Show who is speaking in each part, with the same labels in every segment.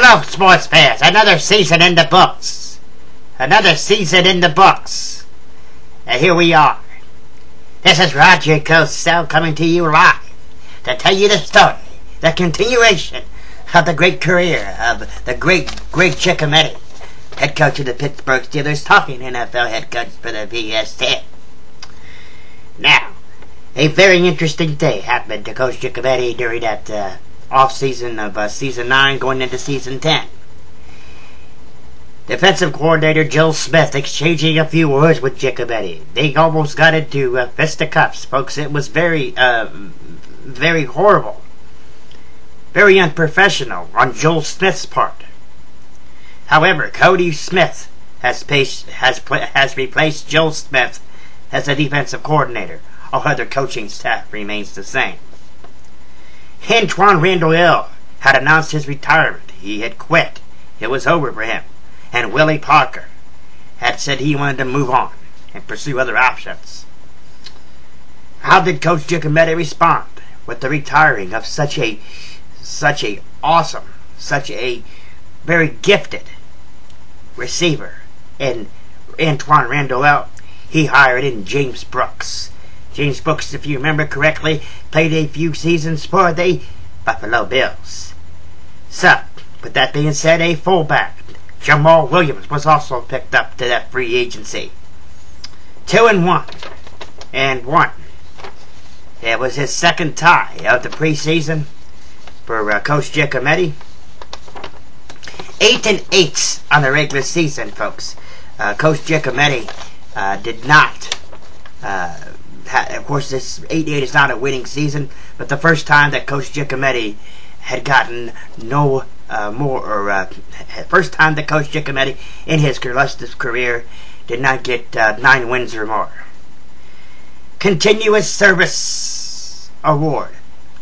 Speaker 1: Hello, sports fans. Another season in the books. Another season in the books. And here we are. This is Roger Cosell coming to you live to tell you the story, the continuation of the great career of the great Greg Giacometti, head coach of the Pittsburgh Steelers, talking NFL head coach for the VS10. Now, a very interesting day happened to Coach Giacometti during that off-season of Season 9 going into Season 10. Defensive coordinator Joe Smith exchanging a few words with Giacometti. They almost got into fisticuffs, folks. It was very horrible. Very unprofessional on Joe Smith's part. However, Cody Smith has replaced Joe Smith as the defensive coordinator. All other coaching staff remains the same. Antwaan Randle El had announced his retirement. He had quit. It was over for him. And Willie Parker had said he wanted to move on and pursue other options. How did Coach Giacometti respond with the retiring of such a awesome, such a very gifted receiver in Antwaan Randle El? He hired in James Brooks. James Brooks, if you remember correctly, played a few seasons for the Buffalo Bills. So, with that being said, a fullback, Jamal Williams, was also picked up to that free agency. 2-1. It was his second tie of the preseason for Coach Giacometti. 8-8 on the regular season, folks. Coach Giacometti did not... of course, this 8-8 is not a winning season, but the first time that Coach Giacometti had gotten first time that Coach Giacometti in his illustrious career did not get 9 wins or more. Continuous Service Award,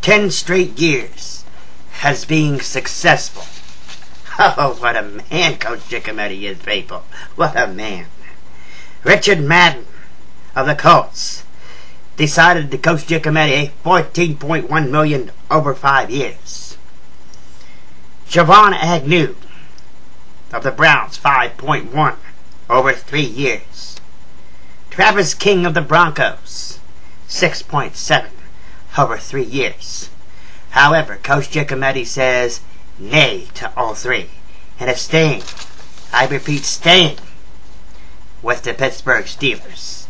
Speaker 1: 10 straight years as being successful. Oh, what a man Coach Giacometti is, people. What a man. Richard Madden of the Colts decided to coach Giacometti $14.1 million over 5 years. Javon Agnew of the Browns, $5.1 over 3 years. Travis King of the Broncos, $6.7 over 3 years. However, Coach Giacometti says nay to all three and is staying, I repeat, staying with the Pittsburgh Steelers.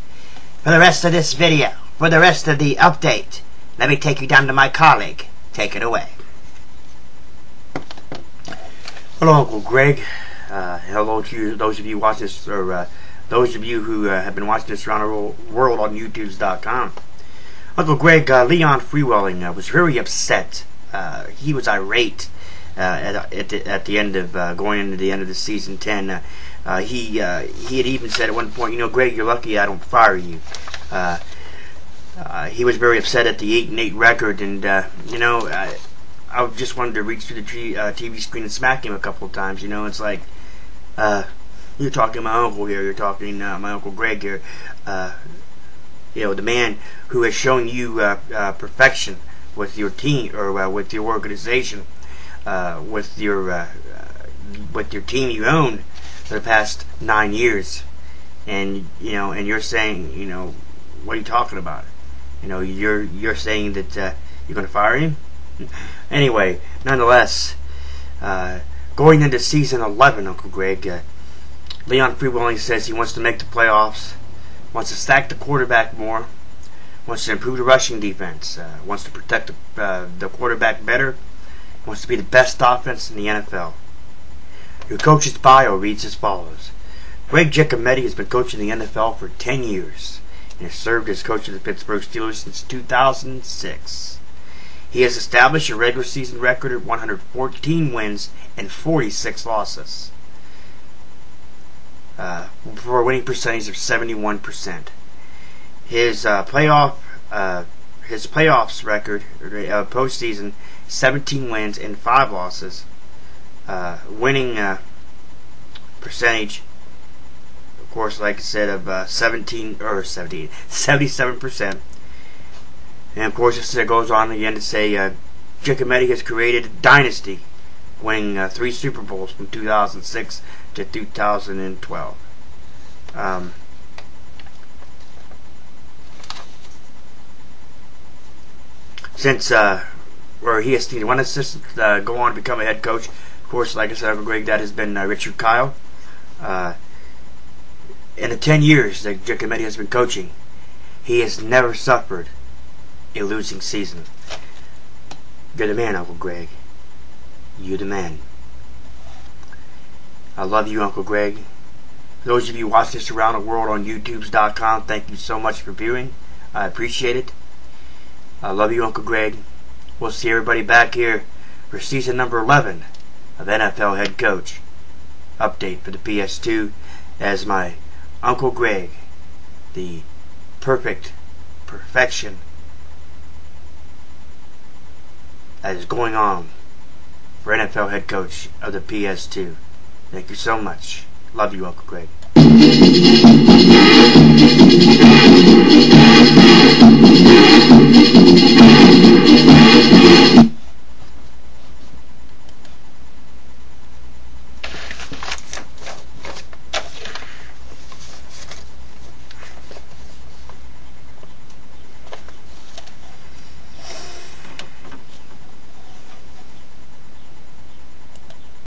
Speaker 1: For the rest of this video, for the rest of the update, let me take you down to my colleague. Take it away. Hello, Uncle Greg. Hello to you, those of you watching this, or those of you who have been watching this around the world on YouTube.com. Uncle Greg, Leon Freewelling was very upset. He was irate at the end of going into the end of the season 10. He had even said at one point, Greg, you're lucky I don't fire you. He was very upset at the 8-8 record, and I just wanted to reach through the TV screen and smack him a couple of times. It's like, you're talking to my uncle here, you're talking my Uncle Greg here. The man who has shown you perfection with your team, or with your organization, with your team you own for the past 9 years, and and you're saying, what are you talking about? You're saying that you're going to fire him? Anyway, nonetheless, going into season 11, Uncle Greg, Leon Freewelling says he wants to make the playoffs, wants to stack the quarterback more, wants to improve the rushing defense, wants to protect the quarterback better, wants to be the best offense in the NFL. Your coach's bio reads as follows. Greg Giacometti has been coaching the NFL for 10 years and has served as coach of the Pittsburgh Steelers since 2006. He has established a regular season record of 114 wins and 46 losses, for a winning percentage of 71%. His playoffs record, postseason, 17 wins and 5 losses, winning percentage, of course, like I said, of 77%. And of course, it goes on again to say, Giacometti has created a dynasty winning 3 Super Bowls from 2006 to 2012. Since where he has seen one assistant go on to become a head coach. Of course, like I said, Uncle Greg, that has been Richard Kyle. In the 10 years that Giacometti has been coaching, he has never suffered a losing season. You're the man, Uncle Greg. You're the man. I love you, Uncle Greg. For those of you watching this around the world on YouTubes.com, thank you so much for viewing. I appreciate it. I love you, Uncle Greg. We'll see everybody back here for season number 11 of NFL Head Coach. Update for the PS2 as my Uncle Greg, the perfection that is going on for NFL Head Coach of the PS2. Thank you so much. Love you, Uncle Greg.